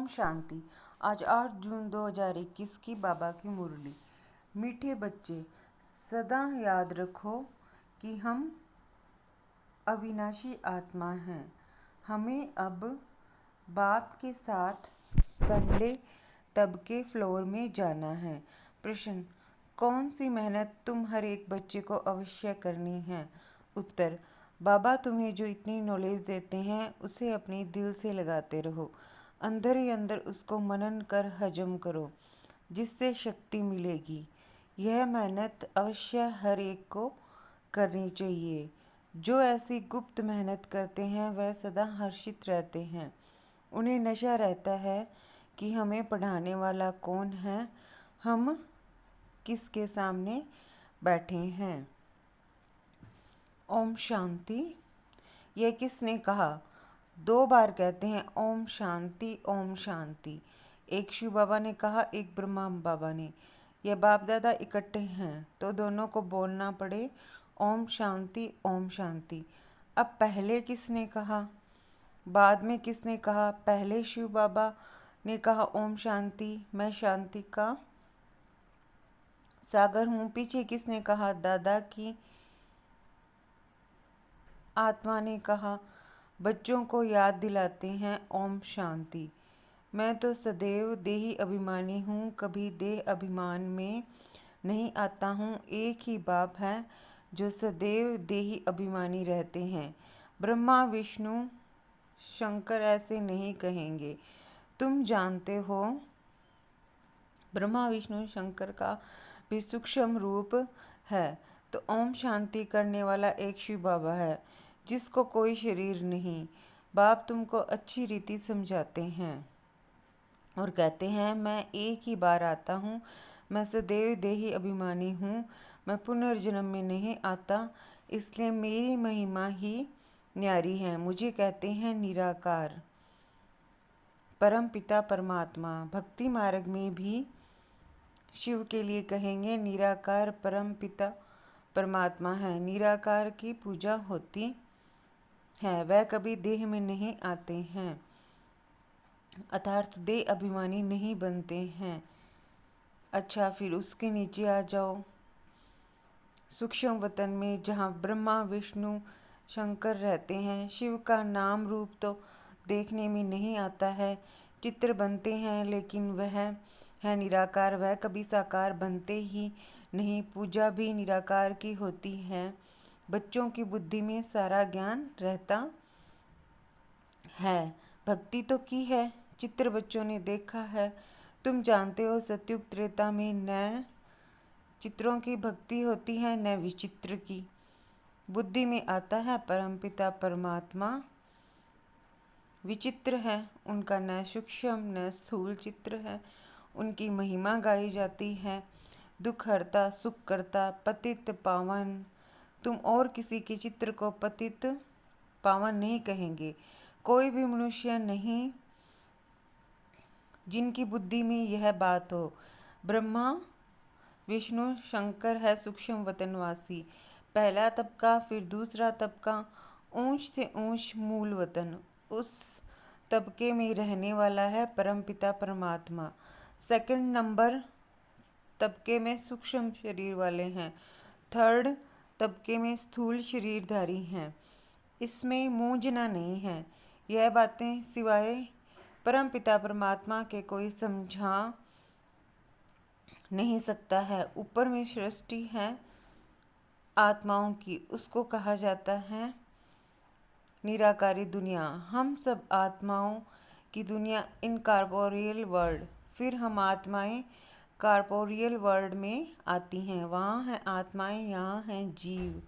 शांति। आज 8 जून 2021 की बाबा की मुरली। मीठे बच्चे, सदा याद रखो कि हम अविनाशी आत्मा हैं। हमें अब बाप के साथ पहले तबके फ्लोर में जाना है। प्रश्न: कौन सी मेहनत तुम हर एक बच्चे को अवश्य करनी है? उत्तर: बाबा तुम्हें जो इतनी नॉलेज देते हैं उसे अपने दिल से लगाते रहो। अंदर ही अंदर उसको मनन कर हजम करो, जिससे शक्ति मिलेगी। यह मेहनत अवश्य हर एक को करनी चाहिए। जो ऐसी गुप्त मेहनत करते हैं वह सदा हर्षित रहते हैं। उन्हें नशा रहता है कि हमें पढ़ाने वाला कौन है, हम किसके सामने बैठे हैं। ओम शांति। यह किसने कहा? 2 बार कहते हैं ओम शांति, ओम शांति। एक शिव बाबा ने कहा, एक ब्रह्मा बाबा ने। यह बाप दादा इकट्ठे हैं तो दोनों को बोलना पड़े ओम शांति, ओम शांति। अब पहले किसने कहा, बाद में किसने कहा? पहले शिव बाबा ने कहा ओम शांति, मैं शांति का सागर हूँ। पीछे किसने कहा? दादा की आत्मा ने कहा। बच्चों को याद दिलाते हैं ओम शांति। मैं तो सदैव देही अभिमानी हूँ, कभी देह अभिमान में नहीं आता हूँ। एक ही बाप है जो सदैव देही अभिमानी रहते हैं। ब्रह्मा विष्णु शंकर ऐसे नहीं कहेंगे। तुम जानते हो ब्रह्मा विष्णु शंकर का भी सूक्ष्म रूप है, तो ओम शांति करने वाला एक शिव बाबा है जिसको कोई शरीर नहीं। बाप तुमको अच्छी रीति समझाते हैं और कहते हैं मैं एक ही बार आता हूँ। मैं सदैव देही अभिमानी हूँ, मैं पुनर्जन्म में नहीं आता, इसलिए मेरी महिमा ही न्यारी है। मुझे कहते हैं निराकार परम पिता परमात्मा। भक्ति मार्ग में भी शिव के लिए कहेंगे निराकार परम पिता परमात्मा है। निराकार की पूजा होती है, वह कभी देह में नहीं आते हैं, अर्थात देह अभिमानी नहीं बनते हैं। अच्छा, फिर उसके नीचे आ जाओ सूक्ष्म वतन में, जहाँ ब्रह्मा विष्णु शंकर रहते हैं। शिव का नाम रूप तो देखने में नहीं आता है, चित्र बनते हैं, लेकिन वह है निराकार, वह कभी साकार बनते ही नहीं। पूजा भी निराकार की होती है। बच्चों की बुद्धि में सारा ज्ञान रहता है। भक्ति तो की है, चित्र बच्चों ने देखा है। तुम जानते हो सतयुग त्रेता में न चित्रों की भक्ति होती है न विचित्र की। बुद्धि में आता है परमपिता परमात्मा विचित्र है, उनका न सूक्ष्म न स्थूल चित्र है। उनकी महिमा गाई जाती है, दुख हरता सुख करता पतित पावन। तुम और किसी के चित्र को पतित पावन नहीं कहेंगे। कोई भी मनुष्य नहीं जिनकी बुद्धि में यह बात हो। ब्रह्मा विष्णु शंकर है सूक्ष्म वतनवासी। पहला तबका, फिर दूसरा तबका, ऊंच से ऊंच मूल वतन, उस तबके में रहने वाला है परमपिता परमात्मा। सेकंड नंबर तबके में सूक्ष्म शरीर वाले हैं। थर्ड तबके में स्थूल शरीरधारी हैं। इसमें मूंझना नहीं है। यह बातें सिवाय परमपिता परमात्मा के कोई समझा नहीं सकता है। ऊपर में सृष्टि है आत्माओं की, उसको कहा जाता है निराकारी दुनिया। हम सब आत्माओं की दुनिया, इनकॉर्पोरियल वर्ल्ड। फिर हम आत्माएं कॉर्पोरियल वर्ल्ड में आती हैं। वहाँ हैं आत्माएं, यहाँ हैं जीव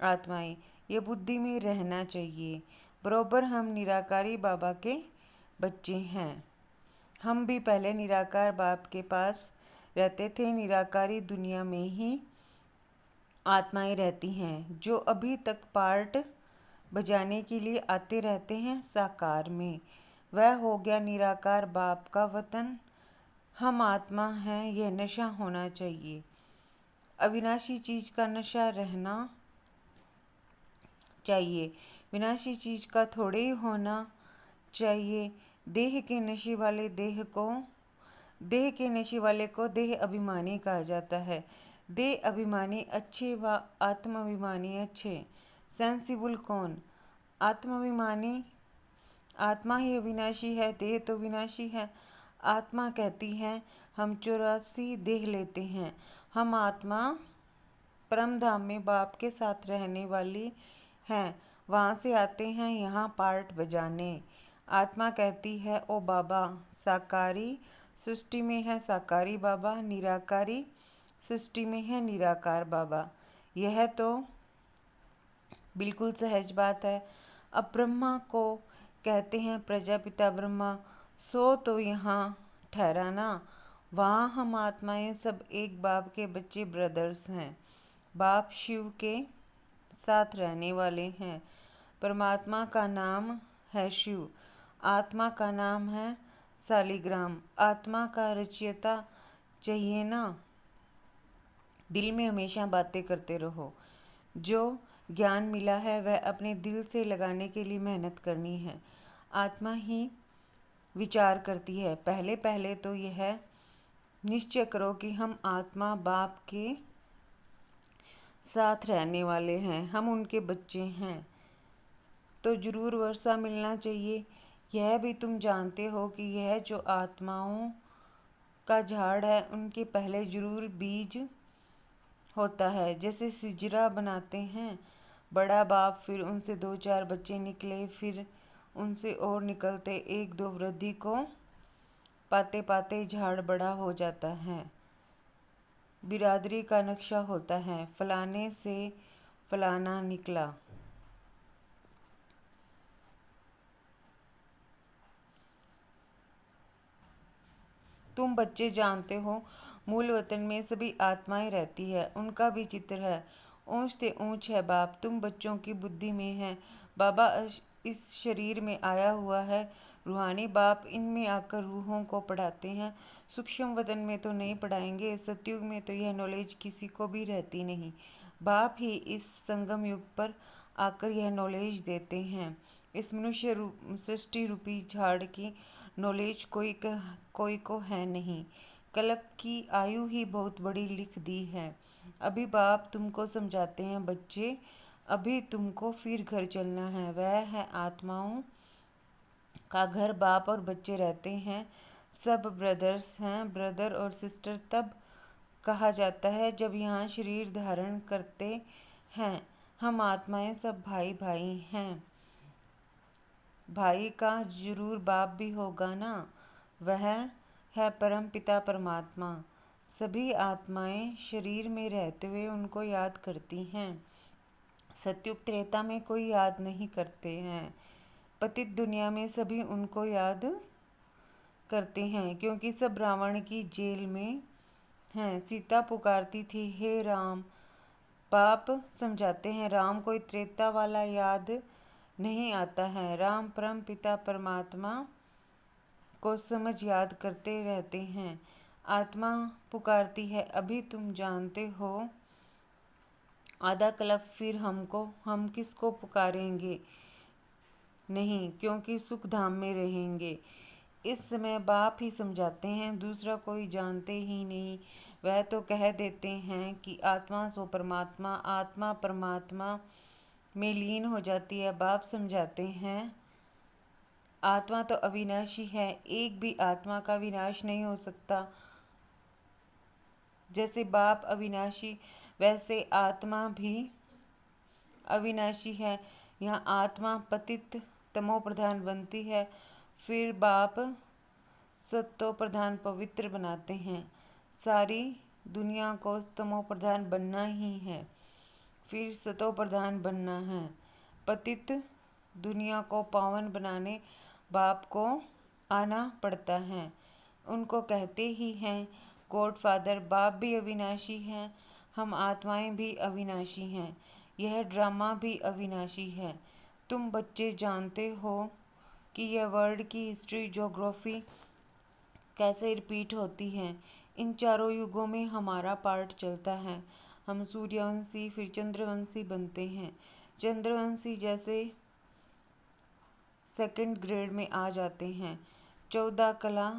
आत्माएं। ये बुद्धि में रहना चाहिए। बरोबर हम निराकारी बाबा के बच्चे हैं। हम भी पहले निराकार बाप के पास रहते थे। निराकारी दुनिया में ही आत्माएं रहती हैं जो अभी तक पार्ट बजाने के लिए आते रहते हैं साकार में। वह हो गया निराकार बाप का वतन। हम आत्मा हैं, यह नशा होना चाहिए। अविनाशी चीज का नशा रहना चाहिए, विनाशी चीज का थोड़े ही होना चाहिए। देह के नशे वाले को देह अभिमानी कहा जाता है। देह अभिमानी अच्छे व आत्माभिमानी अच्छे। सेंसिबल कौन? आत्माभिमानी। आत्मा ही अविनाशी है, देह तो विनाशी है। आत्मा कहती है हम 84 देह लेते हैं। हम आत्मा परम धाम में बाप के साथ रहने वाली हैं, वहाँ से आते हैं यहाँ पार्ट बजाने। आत्मा कहती है ओ बाबा, साकारी सृष्टि में है साकारी बाबा, निराकारी सृष्टि में है निराकार बाबा। यह तो बिल्कुल सहज बात है। अब ब्रह्मा को कहते हैं प्रजापिता ब्रह्मा, सो तो यहाँ ठहराना, वहाँ हम आत्माएं सब एक बाप के बच्चे ब्रदर्स हैं। बाप शिव के साथ रहने वाले हैं। परमात्मा का नाम है शिव, आत्मा का नाम है सालिग्राम। आत्मा का रचयिता चाहिए ना, दिल में हमेशा बातें करते रहो। जो ज्ञान मिला है वह अपने दिल से लगाने के लिए मेहनत करनी है। आत्मा ही विचार करती है। पहले पहले तो यह निश्चय करो कि हम आत्मा बाप के साथ रहने वाले हैं, हम उनके बच्चे हैं, तो जरूर वर्षा मिलना चाहिए। यह भी तुम जानते हो कि यह जो आत्माओं का झाड़ है उनके पहले जरूर बीज होता है। जैसे सिजरा बनाते हैं बड़ा बाप, फिर उनसे 2-4 बच्चे निकले, फिर उनसे और निकलते, 1-2 वृद्धि को पाते पाते झाड़ बड़ा हो जाता है। बिरादरी का नक्शा होता है, फलाने से फलाना निकला। तुम बच्चे जानते हो मूल वतन में सभी आत्माएं रहती है, उनका भी चित्र है। ऊंच से ऊंच है बाप, तुम बच्चों की बुद्धि में है। बाबा इस शरीर में आया हुआ है, रूहानी बाप इनमें आकर रूहों को पढ़ाते हैं। सूक्ष्म वतन में तो नहीं पढ़ाएंगे, सतयुग में तो यह नॉलेज किसी को भी रहती नहीं। बाप ही इस संगम युग पर आकर यह नॉलेज देते हैं। इस मनुष्य सृष्टि रूपी झाड़ की नॉलेज कोई को है नहीं। कल्प की आयु ही बहुत बड़ी लिख दी है। अभी बाप तुमको समझाते हैं बच्चे, अभी तुमको फिर घर चलना है। वह है आत्माओं का घर, बाप और बच्चे रहते हैं, सब ब्रदर्स हैं। ब्रदर और सिस्टर तब कहा जाता है जब यहाँ शरीर धारण करते हैं। हम आत्माएं सब भाई भाई हैं। भाई का जरूर बाप भी होगा ना, वह है परम पिता परमात्मा। सभी आत्माएं शरीर में रहते हुए उनको याद करती हैं। सतयुग त्रेता में कोई याद नहीं करते हैं। पतित दुनिया में सभी उनको याद करते हैं, क्योंकि सब रावण की जेल में हैं। सीता पुकारती थी हे राम। बाप समझाते हैं राम कोई त्रेता वाला याद नहीं आता है। राम परम पिता परमात्मा को समझ याद करते रहते हैं। आत्मा पुकारती है अभी तुम जानते हो आधा कल्प, फिर हम किसको पुकारेंगे नहीं, क्योंकि सुख धाम में रहेंगे। इस समय बाप ही समझाते हैं, दूसरा कोई जानते ही नहीं। वह तो कह देते हैं कि आत्मा सो परमात्मा, आत्मा परमात्मा में लीन हो जाती है। बाप समझाते हैं आत्मा तो अविनाशी है, एक भी आत्मा का विनाश नहीं हो सकता। जैसे बाप अविनाशी वैसे आत्मा भी अविनाशी है। यहाँ आत्मा पतित तमो प्रधान बनती है, फिर बाप सत्तो प्रधान पवित्र बनाते हैं। सारी दुनिया को तमो प्रधान बनना ही है, फिर सतो प्रधान बनना है। पतित दुनिया को पावन बनाने बाप को आना पड़ता है। उनको कहते ही हैं गॉड फादर। बाप भी अविनाशी हैं, हम आत्माएं भी अविनाशी हैं, यह ड्रामा भी अविनाशी है। तुम बच्चे जानते हो कि यह वर्ल्ड की हिस्ट्री ज्योग्राफी कैसे रिपीट होती है। इन चारों युगों में हमारा पार्ट चलता है। हम सूर्यवंशी फिर चंद्रवंशी बनते हैं। चंद्रवंशी जैसे सेकंड ग्रेड में आ जाते हैं। 14 कला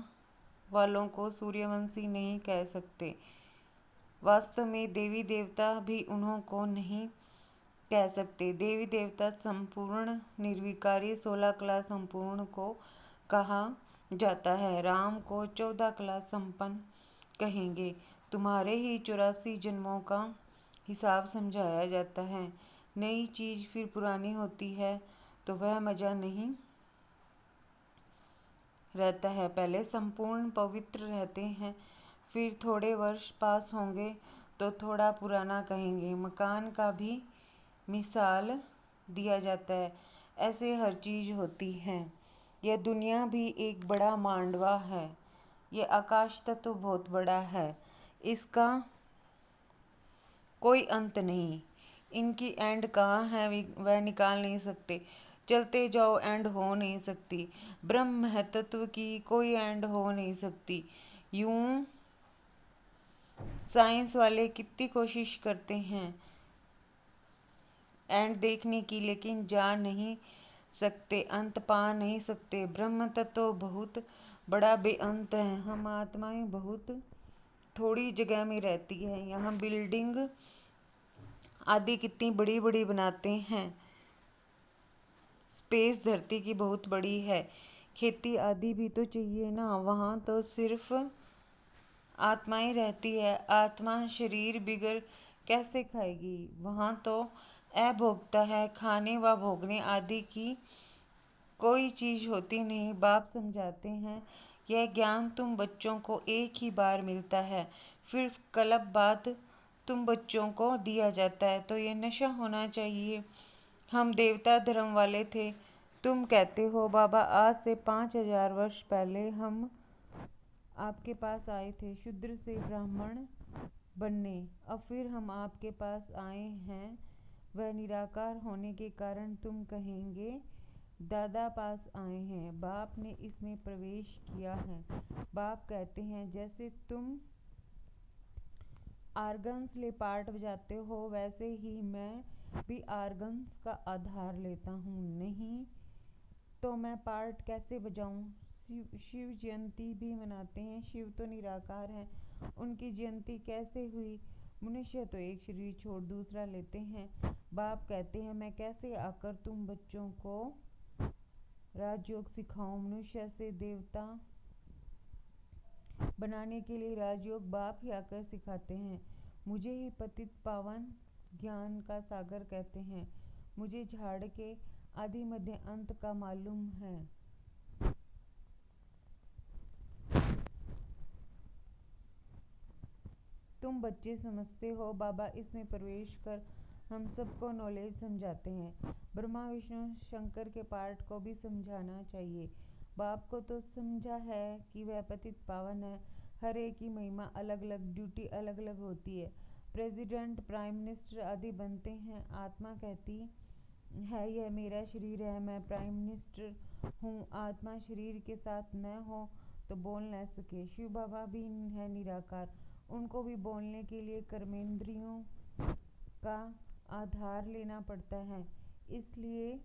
वालों को सूर्यवंशी नहीं कह सकते। वास्तव में देवी देवता भी उन्हों को नहीं कह सकते। देवी देवता संपूर्ण निर्विकारी 16 कला संपूर्ण को कहा जाता है। राम को 14 कला संपन्न कहेंगे। तुम्हारे ही 84 जन्मों का हिसाब समझाया जाता है। नई चीज फिर पुरानी होती है तो वह मजा नहीं रहता है। पहले संपूर्ण पवित्र रहते हैं, फिर थोड़े वर्ष पास होंगे तो थोड़ा पुराना कहेंगे। मकान का भी मिसाल दिया जाता है। ऐसे हर चीज होती है। यह दुनिया भी एक बड़ा मांडवा है। यह आकाश तत्व बहुत बड़ा है। इसका कोई अंत नहीं। इनकी एंड कहाँ है वह निकाल नहीं सकते। चलते जाओ, एंड हो नहीं सकती। ब्रह्म है तत्व की कोई एंड हो नहीं सकती। यूं साइंस वाले कितनी कोशिश करते हैं एंड देखने की, लेकिन जा नहीं सकते, अंत पा नहीं सकते। ब्रह्म तत्व बहुत बड़ा बेअंत है। हम आत्माएं बहुत थोड़ी जगह में रहती है। यहाँ बिल्डिंग आदि कितनी बड़ी बड़ी बनाते हैं। स्पेस धरती की बहुत बड़ी है। खेती आदि भी तो चाहिए ना। वहाँ तो सिर्फ आत्माएं रहती है। आत्मा शरीर बिगर कैसे खाएगी। वहाँ तो अभोक्ता है। खाने व भोगने आदि की कोई चीज होती नहीं। बाप समझाते हैं यह ज्ञान तुम बच्चों को एक ही बार मिलता है, फिर कल्प बाद तुम बच्चों को दिया जाता है। तो ये नशा होना चाहिए। हम देवता धर्म वाले थे। तुम कहते हो बाबा आज से 5000 वर्ष पहले हम आपके पास आए थे शूद्र से ब्राह्मण बनने। अब फिर हम आपके पास आए हैं। वह निराकार होने के कारण तुम कहेंगे दादा पास आए हैं। बाप ने इसमें प्रवेश किया है। बाप कहते हैं जैसे तुम आर्गन्स ले पार्ट बजाते हो वैसे ही मैं भी आर्गन्स का आधार लेता हूँ। नहीं तो मैं पार्ट कैसे बजाऊं। शिव जयंती भी मनाते हैं। शिव तो निराकार हैं, उनकी जयंती कैसे हुई। मनुष्य तो एक शरीर छोड़ दूसरा लेते हैं। बाप कहते हैं मैं कैसे आकर तुम बच्चों को राजयोग सिखाऊं। मनुष्य से देवता बनाने के लिए राजयोग बाप ही आकर सिखाते हैं। मुझे ही पतित पावन ज्ञान का सागर कहते हैं। मुझे झाड़ के आदि मध्य अंत का मालूम है। तुम बच्चे समझते हो बाबा इसमें प्रवेश कर हम सबको नॉलेज समझाते हैं। ब्रह्मा विष्णु शंकर के पार्ट को भी समझाना चाहिए। बाप को तो समझा है कि वह पतित पावन है। हर एक की महिमा अलग अलग, ड्यूटी अलग अलग होती है। प्रेसिडेंट, प्राइम मिनिस्टर आदि बनते हैं। आत्मा कहती है यह मेरा शरीर है, मैं प्राइम मिनिस्टर हूँ। आत्मा शरीर के साथ न हो तो बोल न सके। शिव बाबा भी है निराकार। उनको भी बोलने के लिए कर्मेंद्रियों का आधार लेना पड़ता है। इसलिए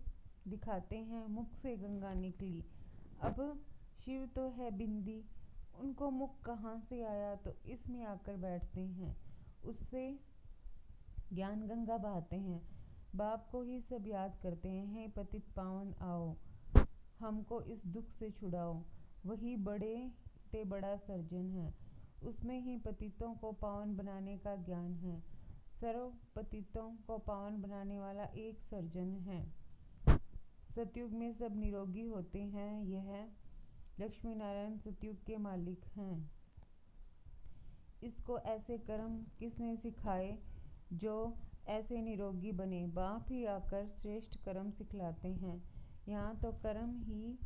दिखाते हैं मुख से गंगा निकली। अब शिव तो है बिंदी, उनको मुख कहाँ से आया, तो इसमें आकर बैठते हैं। उससे ज्ञान गंगा बहाते हैं। बाप को ही सब याद करते हैं। हे पतित पावन आओ, हमको इस दुख से छुड़ाओ। वही बड़े ते बड़ा सर्जन है। उसमें ही पतितों को पावन बनाने का ज्ञान है। सर्व पतितों को पावन बनाने वाला एक सर्जन है। सतयुग में सब निरोगी होते हैं। यह लक्ष्मी नारायण सतयुग के मालिक हैं। इसको ऐसे कर्म किसने सिखाए जो ऐसे निरोगी बने। बाप ही आकर श्रेष्ठ कर्म सिखलाते हैं। यहाँ तो कर्म ही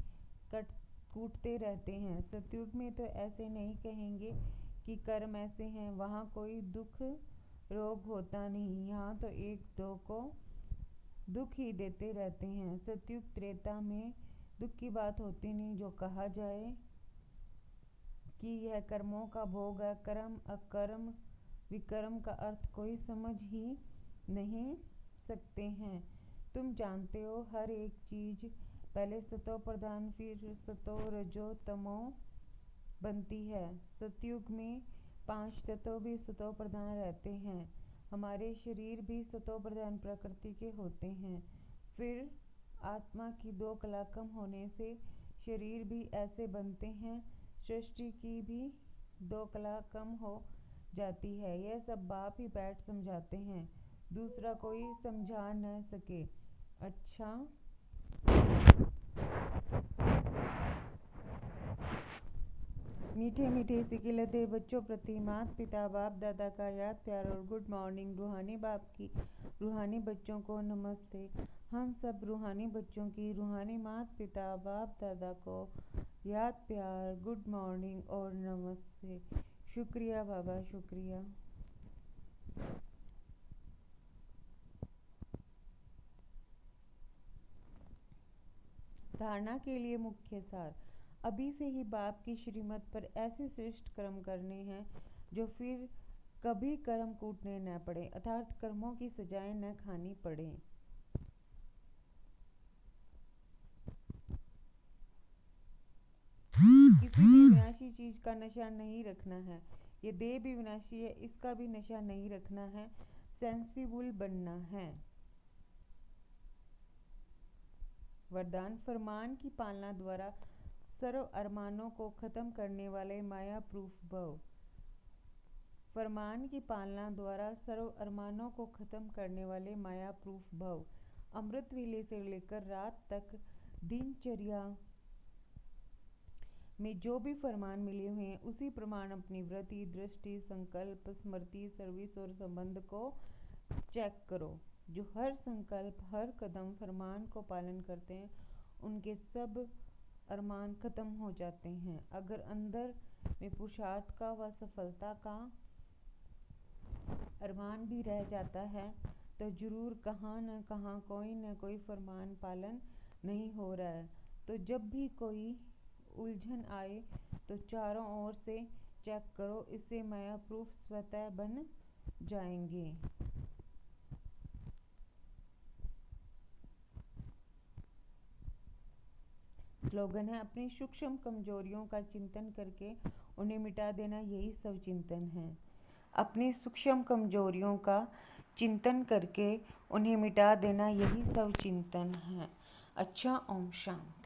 कूटते रहते हैं। सतयुग में तो ऐसे नहीं कहेंगे कि कर्म ऐसे हैं। वहाँ कोई दुख रोग होता नहीं। यहाँ तो एक दो को दुख ही देते रहते हैं। सतयुग त्रेता में दुख की बात होती नहीं। जो कहा जाए कि यह कर्मों का भोग है, कर्म अकर्म विकर्म का अर्थ कोई समझ ही नहीं सकते हैं। तुम जानते हो हर एक चीज पहले सतो प्रधान फिर सतो रजो तमो बनती है। सतयुग में 5 तत्व भी सतो प्रधान रहते हैं। हमारे शरीर भी सतो प्रधान प्रकृति के होते हैं। फिर आत्मा की 2 कला कम होने से शरीर भी ऐसे बनते हैं। सृष्टि की भी 2 कला कम हो जाती है। यह सब बाप ही बैठ समझाते हैं, दूसरा कोई समझा न सके। अच्छा, मीठे मीठे सिकिलते बच्चों प्रति माता पिता बाप दादा का याद प्यार और गुड मॉर्निंग। रूहानी बाप की रूहानी बच्चों को नमस्ते। हम सब रूहानी बच्चों की रूहानी माता पिता बाप दादा को याद प्यार, गुड मॉर्निंग और नमस्ते। शुक्रिया बाबा, शुक्रिया। धारणा के लिए मुख्य सार। अभी से ही बाप की श्रीमत पर ऐसे श्रेष्ठ कर्म करने हैं जो फिर कभी कर्म कूटने न पड़े, अर्थात कर्मों की सजाएं न खानी पड़े। किसी भी विनाशी चीज का नशा नहीं रखना है। ये देह भी विनाशी है, इसका भी नशा नहीं रखना है। सेंसिबल बनना है। वरदान। फरमान की पालना द्वारा सर्व अरमानों को खत्म करने वाले माया प्रूफ भव। फरमान की पालना द्वारा सर्व अरमानों को खत्म करने वाले माया प्रूफ भव। अमृत वेले से लेकर रात तक दिनचर्या में जो भी फरमान मिले हुए हैं, उसी प्रमाण अपनी वृत्ति, दृष्टि, संकल्प, स्मृति, सर्विस और संबंध को चेक करो। जो हर संकल्प, हर कदम फरमान को पालन करते हैं, उनके सब अरमान खत्म हो जाते हैं। अगर अंदर में पुरुषार्थ का व सफलता का अरमान भी रह जाता है तो जरूर कहाँ न कहाँ कोई न कोई फरमान पालन नहीं हो रहा है। तो जब भी कोई उलझन आए तो चारों ओर से चेक करो, इससे माया प्रूफ स्वतः बन जाएंगे। स्लोगन है, अपनी सूक्ष्म कमजोरियों का चिंतन करके उन्हें मिटा देना, यही सब चिंतन है। अपनी सूक्ष्म कमजोरियों का चिंतन करके उन्हें मिटा देना, यही सब चिंतन है। अच्छा, ओम शांति।